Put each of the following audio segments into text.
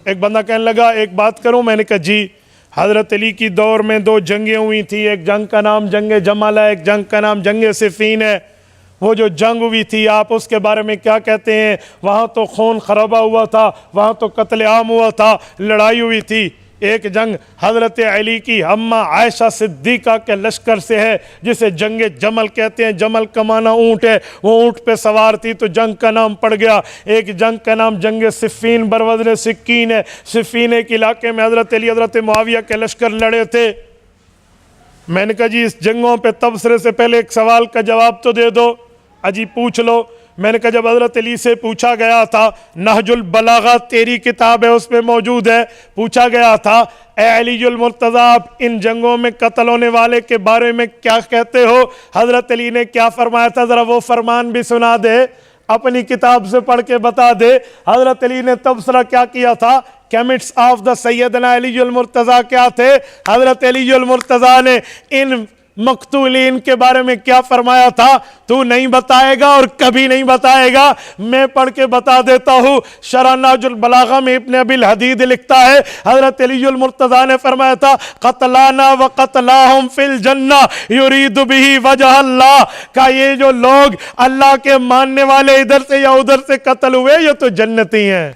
ایک بندہ کہنے لگا ایک بات کروں؟ میں نے کہا جی. حضرت علی کی دور میں 2 جنگیں ہوئی تھی، ایک جنگ کا نام جنگ جمل ہے، ایک جنگ کا نام جنگ صفین ہے. وہ جو جنگ ہوئی تھی آپ اس کے بارے میں کیا کہتے ہیں؟ وہاں تو خون خرابہ ہوا تھا، وہاں تو قتل عام ہوا تھا، لڑائی ہوئی تھی. ایک جنگ حضرت علی کی اماں عائشہ صدیقہ کے لشکر سے ہے جسے جنگ جمل کہتے ہیں. جمل کا معنی اونٹ ہے، وہ اونٹ پہ سوار تھی تو جنگ کا نام پڑ گیا. ایک جنگ کا نام جنگ صفین بروزن سکین ہے. صفین ایک علاقے میں حضرت علی حضرت معاویہ کے لشکر لڑے تھے. میں نے کہا جی اس جنگوں پہ تبصرے سے پہلے ایک سوال کا جواب تو دے دو. اجی پوچھ لو. میں نے کہا جب حضرت علی سے پوچھا گیا تھا، نہج البلاغہ تیری کتاب ہے اس میں موجود ہے، پوچھا گیا تھا اے علی المرتضیٰ آپ ان جنگوں میں قتل ہونے والے کے بارے میں کیا کہتے ہو؟ حضرت علی نے کیا فرمایا تھا؟ ذرا وہ فرمان بھی سنا دے، اپنی کتاب سے پڑھ کے بتا دے. حضرت علی نے تبصرہ کیا کیا تھا؟ کیمٹس آف دا سیدنا علی المرتضیٰ کیا تھے؟ حضرت علی المرتضیٰ نے ان مقتولین کے بارے میں کیا فرمایا تھا؟ تو نہیں بتائے گا اور کبھی نہیں بتائے گا، میں پڑھ کے بتا دیتا ہوں. شرح نہج البلاغہ میں ابن ابی الحدید لکھتا ہے حضرت علی المرتضیٰ نے فرمایا تھا قتلانا و قتلاہم فی الجنہ یرید بہ وجہ اللہ، کہ یہ جو لوگ اللہ کے ماننے والے ادھر سے یا ادھر سے قتل ہوئے یہ تو جنتی ہیں.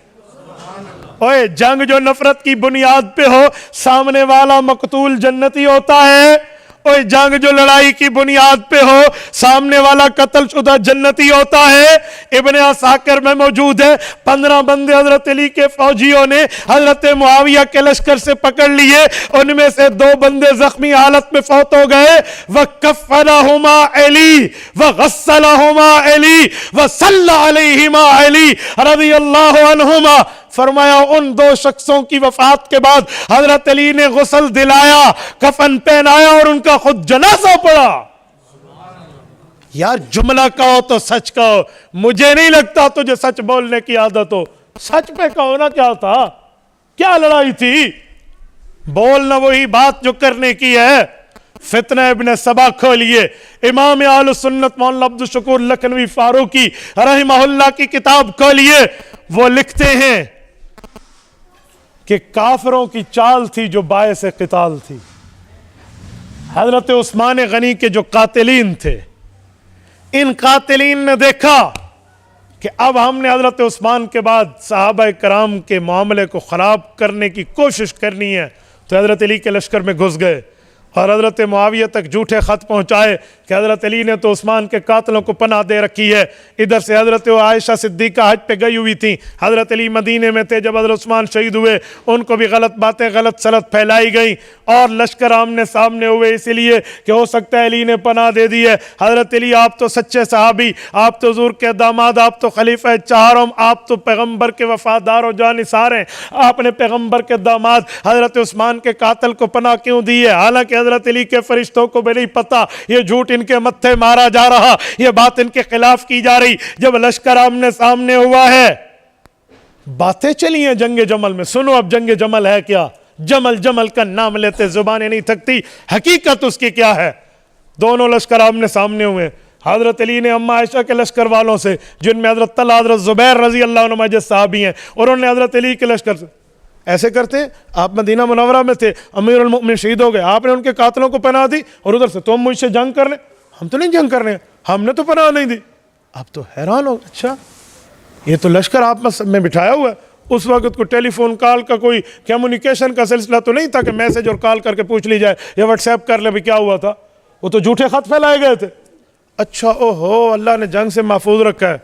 اوے جنگ جو نفرت کی بنیاد پہ ہو سامنے والا مقتول جنتی ہوتا ہے. اوے جنگ جو لڑائی کی بنیاد پہ ہو سامنے والا قتل شدہ جنتی ہوتا ہے. ابن عساکر میں موجود ہے 15 بندے حضرت علی کے فوجیوں نے حضرت معاویہ کے لشکر سے پکڑ لیے، ان میں سے 2 بندے زخمی حالت میں فوت ہو گئے. وَكَفَّنَهُمَا علی وَغَسَّلَهُمَا علی وَصَلَّى عَلَيْهِمَا علی رضی اللہ عنہما. فرمایا ان 2 شخصوں کی وفات کے بعد حضرت علی نے غسل دلایا، کفن پہنایا اور ان کا خود جنازہ پڑا. یار جملہ کہو تو سچ کہو، مجھے نہیں لگتا تجھے سچ بولنے کی عادت ہو. سچ پہ کہو نا کیا تھا، کیا لڑائی تھی، بولنا وہی بات جو کرنے کی ہے. فتنہ ابن سبا کھولیے، امام اہل سنت مولانا عبدالشکور لکھنوی فاروقی رحمہ اللہ کی کتاب کھولیے. وہ لکھتے ہیں کہ کافروں کی چال تھی جو باعث قتال تھی. حضرت عثمان غنی کے جو قاتلین تھے، ان قاتلین نے دیکھا کہ اب ہم نے حضرت عثمان کے بعد صحابہ کرام کے معاملے کو خراب کرنے کی کوشش کرنی ہے، تو حضرت علی کے لشکر میں گھس گئے اور حضرت معاویہ تک جھوٹے خط پہنچائے کہ حضرت علی نے تو عثمان کے قاتلوں کو پناہ دے رکھی ہے. ادھر سے حضرت عائشہ صدیقہ حج پہ گئی ہوئی تھیں، حضرت علی مدینے میں تھے جب حضرت عثمان شہید ہوئے، ان کو بھی غلط باتیں غلط سلط پھیلائی گئیں اور لشکر آمنے سامنے ہوئے، اسی لیے کہ ہو سکتا ہے علی نے پناہ دے دی ہے. حضرت علی آپ تو سچے صحابی، آپ تو حضور کے داماد، آپ تو خلیفہ چہارم، آپ تو پیغمبر کے وفادار و جانثار ہیں، آپ نے پیغمبر کے داماد حضرت عثمان کے قاتل کو پناہ کیوں دی ہے؟ حالانکہ حضرت علی کے فرشتوں کو بھی نہیں پتا یہ جھوٹ ان کے متھے مارا جا رہا، یہ بات ان کے خلاف کی جا رہی. جب لشکر آمنے سامنے ہوا ہے، باتیں چلی ہیں جنگ جمل میں. سنو اب جنگ جمل ہے کیا. جمل جمل کا نام لیتے زبانیں نہیں تھکتی، حقیقت اس کی کیا ہے. دونوں لشکر آمنے سامنے ہوئے. حضرت علی نے اما عائشہ کے لشکر والوں سے، جن میں حضرت طلحہ حضرت زبیر رضی اللہ عنہ جو صحابی ہیں، اور انہوں نے حضرت علی کے لشکر سے ایسے کرتے ہیں. آپ مدینہ منورہ میں تھے، امیر المؤمنین شہید ہو گئے، آپ نے ان کے قاتلوں کو پناہ دی، اور ادھر سے تم مجھ سے جنگ کرنے. ہم تو نہیں جنگ کرنے، ہم نے تو پناہ نہیں دی. آپ تو حیران ہو، اچھا یہ تو لشکر آپ میں بٹھایا ہوا ہے. اس وقت کو ٹیلی فون کال کا کوئی کمیونیکیشن کا سلسلہ تو نہیں تھا کہ میسج اور کال کر کے پوچھ لی جائے یا واٹس ایپ کر لے بھی کیا ہوا تھا. وہ تو جھوٹے خط پھیلائے گئے تھے. اچھا اوہو اللہ نے جنگ سے محفوظ رکھا ہے،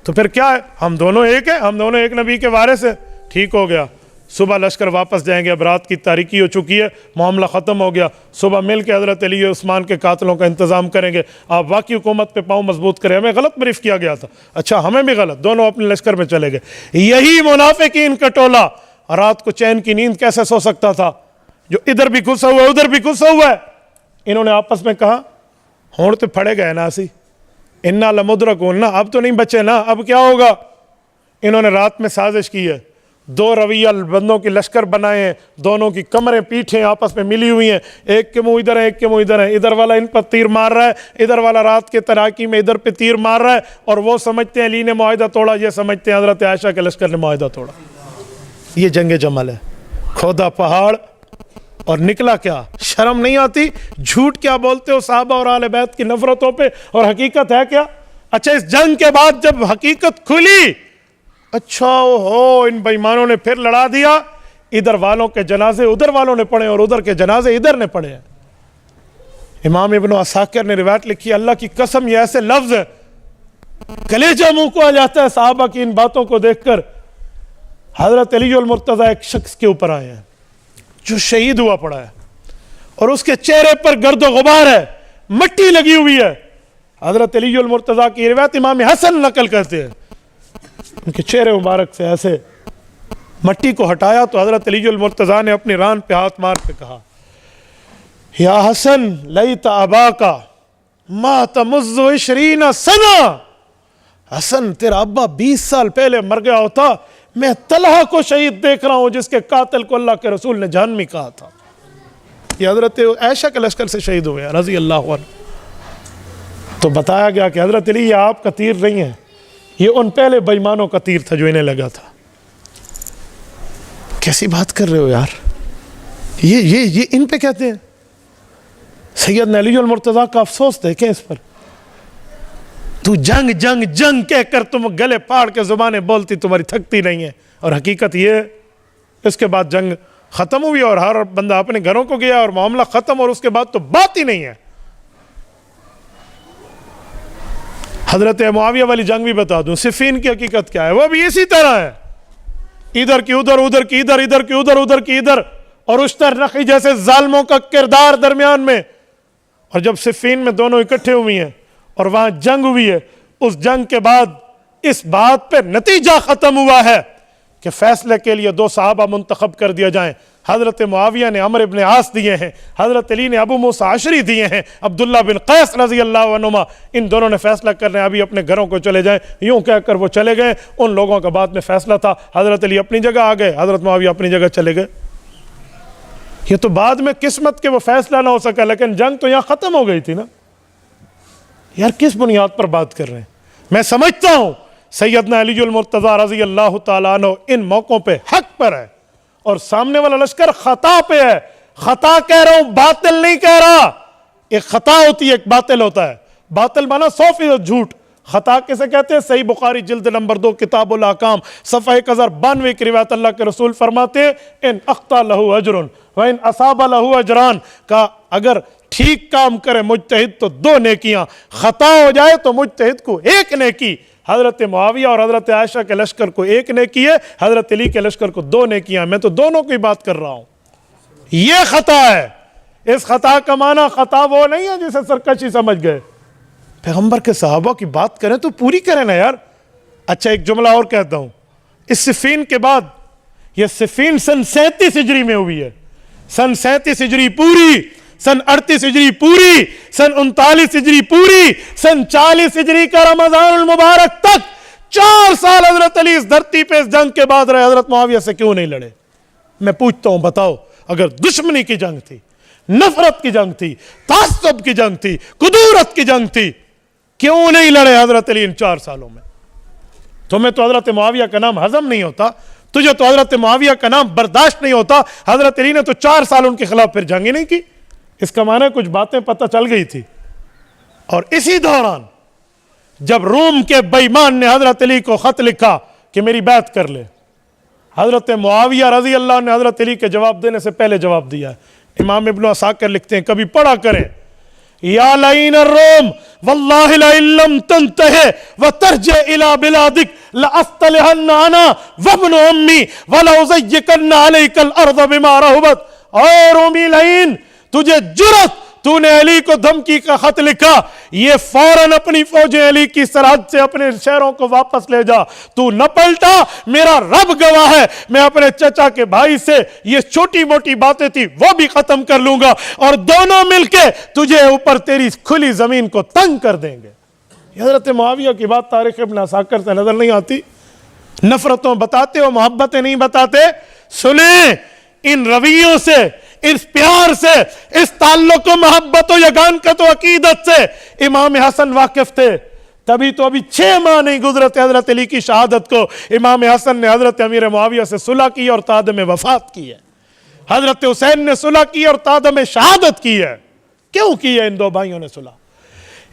تو پھر کیا ہے، ہم دونوں ایک ہیں، ہم دونوں ایک نبی کے وارث ہیں. ٹھیک ہو گیا. صبح لشکر واپس جائیں گے، اب رات کی تاریکی ہو چکی ہے، معاملہ ختم ہو گیا. صبح مل کے حضرت علی عثمان کے قاتلوں کا انتظام کریں گے. آپ واقعی حکومت پہ پاؤں مضبوط کریں. ہمیں غلط بریف کیا گیا تھا، اچھا ہمیں بھی غلط. دونوں اپنے لشکر میں چلے گئے. یہی منافقین کا ٹولہ رات کو چین کی نیند کیسے سو سکتا تھا، جو ادھر بھی گھسا ہوا ہے ادھر بھی گھسا ہوا ہے. انہوں نے آپس میں کہا ہونٹ تو پھڑے گئے نا اسی، انا لمدرکون نا، اب تو نہیں بچے نا، اب کیا ہوگا. انہوں نے رات میں سازش کی ہے، 2 رویہ بندوں کی لشکر بنائے ہیں، دونوں کی کمریں پیٹھیں آپس میں ملی ہوئی ہیں، ایک کے منہ ادھر ہے ایک کے منہ ادھر ہے. ادھر والا ان پر تیر مار رہا ہے، ادھر والا رات کے تراکی میں ادھر پہ تیر مار رہا ہے. اور وہ سمجھتے ہیں علی نے معاہدہ توڑا، یہ سمجھتے ہیں حضرت عائشہ کے لشکر نے معاہدہ توڑا. یہ جنگ جمل ہے. کھودا پہاڑ اور نکلا کیا؟ شرم نہیں آتی؟ جھوٹ کیا بولتے ہو صحابہ اور اہل بیت کی نفرتوں پہ، اور حقیقت ہے کیا؟ اچھا اس جنگ کے بعد جب حقیقت کھلی، اچھا ہو ان بےایمانوں نے پھر لڑا دیا، ادھر والوں کے جنازے ادھر والوں نے پڑھے اور ادھر کے جنازے ادھر نے پڑھے ہیں. امام ابن عساکر نے روایت لکھی، اللہ کی قسم یہ ایسے لفظ ہے کلیجہ منہ کو آ جاتا ہے صحابہ کی ان باتوں کو دیکھ کر. حضرت علی المرتضیٰ ایک شخص کے اوپر آئے ہیں جو شہید ہوا پڑا ہے اور اس کے چہرے پر گرد و غبار ہے، مٹی لگی ہوئی ہے. حضرت علی المرتضیٰ کی روایت امام حسن نقل کرتے ہیں، ان کے چہرے مبارک سے ایسے مٹی کو ہٹایا تو حضرت علی المرتضیٰ نے اپنی ران پہ ہاتھ مار کے کہا، یا حسن لیت اباکا مات منذ 20 سنہ. حسن تیرا ابا 20 سال پہلے مر گیا ہوتا، میں طلحہ کو شہید دیکھ رہا ہوں جس کے قاتل کو اللہ کے رسول نے جہنمی کہا تھا. یہ حضرت عائشہ کے لشکر سے شہید ہوئے رضی اللہ عنہ. تو بتایا گیا کہ حضرت علی یہ آپ کا تیر نہیں ہے، یہ ان پہلے بےایمانوں کا تیر تھا جو انہیں لگا تھا. کیسی بات کر رہے ہو یار؟ یہ ان پہ کہتے ہیں. سیدنا علی المرتضیٰ کا افسوس دیکھیں اس پر. تو جنگ جنگ جنگ کہہ کر تم گلے پاڑ کے زبانیں بولتی، تمہاری تھکتی نہیں ہے. اور حقیقت یہ اس کے بعد جنگ ختم ہوئی اور ہر بندہ اپنے گھروں کو گیا اور معاملہ ختم، اور اس کے بعد تو بات ہی نہیں ہے. حضرت معاویہ والی جنگ بھی بتا دوں، صفین کی حقیقت کیا ہے، وہ بھی اسی طرح ہے. ادھر کی ادھر، ادھر کی ادھر، ادھر کی ادھر، ادھر کی ادھر، اور اشتر نقی جیسے ظالموں کا کردار درمیان میں. اور جب صفین میں دونوں اکٹھے ہوئی ہیں اور وہاں جنگ ہوئی ہے، اس جنگ کے بعد اس بات پہ نتیجہ ختم ہوا ہے کہ فیصلے کے لیے 2 صحابہ منتخب کر دیا جائیں. حضرت معاویہ نے عمرو ابن عاص دیے ہیں، حضرت علی نے ابو موسیٰ عشری دیے ہیں، عبداللہ بن قیس رضی اللہ عنہما. ان دونوں نے فیصلہ کرنے ابھی اپنے گھروں کو چلے جائیں. یوں کہہ کر وہ چلے گئے. ان لوگوں کا بعد میں فیصلہ تھا، حضرت علی اپنی جگہ آ گئے، حضرت معاویہ اپنی جگہ چلے گئے. یہ تو بعد میں قسمت کے وہ فیصلہ نہ ہو سکا، لیکن جنگ تو یہاں ختم ہو گئی تھی نا. یار کس بنیاد پر بات کر رہے ہیں؟ میں سمجھتا ہوں سیدنا علی المرتضیٰ رضی اللہ تعالیٰ عنہ ان موقعوں پہ حق پر ہے، اور سامنے والا لشکر خطا پہ ہے. خطا کہہ رہا ہوں، باطل نہیں کہہ رہا. ایک خطا ہوتی ہے، ایک باطل ہوتا ہے. باطل مانا 100% جھوٹ. خطا کسے کہتے ہیں؟ صحیح بخاری جلد نمبر 2 کتاب الاحکام صفحہ 1092 کی روایت اللہ کے رسول فرماتے ہیں، ان اخطا لہو اجر وان اصاب لہو اجران. کا اگر ٹھیک کام کرے مجتہد تو 2 نیکیاں، خطا ہو جائے تو مجتہد کو 1 نیکی. حضرت معاویہ اور حضرت عائشہ کے لشکر کو 1 نیکی ہے، حضرت علی کے لشکر کو 2 نیکیاں. میں تو دونوں کی بات کر رہا ہوں. یہ خطا ہے. اس خطا کا معنی خطا وہ نہیں ہے جسے سرکشی سمجھ گئے. پیغمبر کے صحابہ کی بات کریں تو پوری کریں نا یار. اچھا ایک جملہ اور کہتا ہوں، اس صفین کے بعد، یہ صفین سن 37 ہجری میں ہوئی ہے. سن 37 ہجری پوری، سن 38 ہجری پوری، سن 39 ہجری پوری، سن 40 ہجری کا رمضان المبارک تک 4 سال حضرت علی اس دھرتی پہ اس جنگ کے بعد رہے. حضرت معاویہ سے کیوں نہیں لڑے؟ میں پوچھتا ہوں، بتاؤ. اگر دشمنی کی جنگ تھی، نفرت کی جنگ تھی، تعصب کی جنگ تھی، کدورت کی جنگ تھی، کیوں نہیں لڑے حضرت علی ان 4 سالوں میں؟ تمہیں تو حضرت معاویہ کا نام ہضم نہیں ہوتا، تجھے تو حضرت معاویہ کا نام برداشت نہیں ہوتا. حضرت علی نے تو 4 سال ان کے خلاف پھر جنگ ہی نہیں کی. اس کا معنی کچھ باتیں پتہ چل گئی تھی. اور اسی دوران جب روم کے بےایمان نے حضرت علی کو خط لکھا کہ میری بیعت کر لے، حضرت معاویہ رضی اللہ عنہ نے حضرت علی کے جواب دینے سے پہلے جواب دیا ہے. امام ابن عساکر لکھتے ہیں، کبھی پڑھا کریں، یا لعین الروم واللہ لئن لم تنتہے وترجع الی بلادک لاصطلحن انا وابن امی ولازیکن علیک الارض بما رحبت. اے رومی لعین، تجھے جرت، تو نے علی کو دھمکی کا خط لکھا، یہ فوراً اپنی فوجیں علی کی سرحد سے اپنے شہروں کو واپس لے جا. تو نہ پلٹا، میرا رب گواہ ہے، میں اپنے چچا کے بھائی سے یہ چھوٹی موٹی باتیں تھی وہ بھی ختم کر لوں گا، اور دونوں مل کے تجھے اوپر تیری کھلی زمین کو تنگ کر دیں گے. حضرت معاویہ کی بات تاریخ ابن عساکر سے نظر نہیں آتی؟ نفرتوں بتاتے ہو، محبتیں نہیں بتاتے. سنیں، ان رویوں سے، اس پیار سے، اس تعلق و محبت و یگانکت و عقیدت سے امام حسن واقف تھے. تبھی تو ابھی 6 ماہ نہیں گزرے تھے حضرت علی کی شہادت کو، امام حسن نے حضرت امیر معاویہ سے صلح کی اور تادم وفات کی ہے، حضرت حسین نے صلح کی اور تادم شہادت کی ہے۔ کیوں کی ہے ان دو بھائیوں نے صلح؟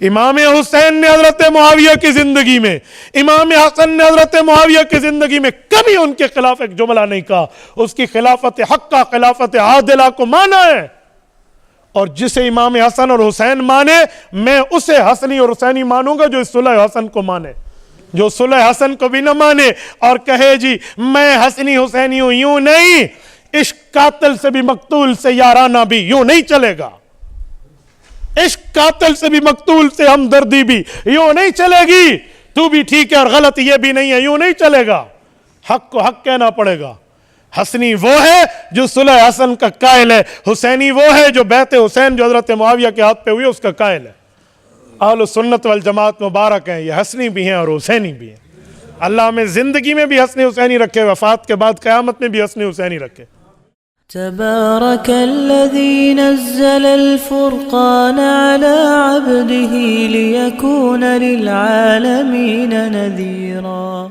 امام حسین نے حضرت معاویہ کی زندگی میں، امام حسن نے حضرت معاویہ کی زندگی میں کبھی ان کے خلاف ایک جملہ نہیں کہا، اس کی خلافت حقہ، خلافت عادلہ کو مانا ہے، اور جسے امام حسن اور حسین مانے میں اسے حسنی اور حسینی مانوں گا جو اس صلح حسن کو مانے۔ جو صلح حسن کو بھی نہ مانے اور کہے جی میں حسنی حسینی ہوں، یوں نہیں، عشق قاتل سے بھی مقتول سے یارانہ بھی، یوں نہیں چلے گا، عشق قاتل سے بھی مقتول سے ہمدردی بھی یوں نہیں چلے گی، تو بھی ٹھیک ہے اور غلط یہ بھی نہیں ہے، یوں نہیں چلے گا، حق کو حق کہنا پڑے گا۔ حسنی وہ ہے جو صلح حسن کا قائل ہے، حسینی وہ ہے جو بیعت حسین جو حضرت معاویہ کے ہاتھ پہ ہوئی اس کا قائل ہے۔ اہل سنت والجماعت مبارک ہیں، یہ حسنی بھی ہیں اور حسینی بھی ہیں۔ اللہ ہمیں زندگی میں بھی حسنی حسینی رکھے، وفات کے بعد قیامت میں بھی حسنی حسینی رکھے۔ تبارك الذي نزل الفرقان على عبده ليكون للعالمين نذيرا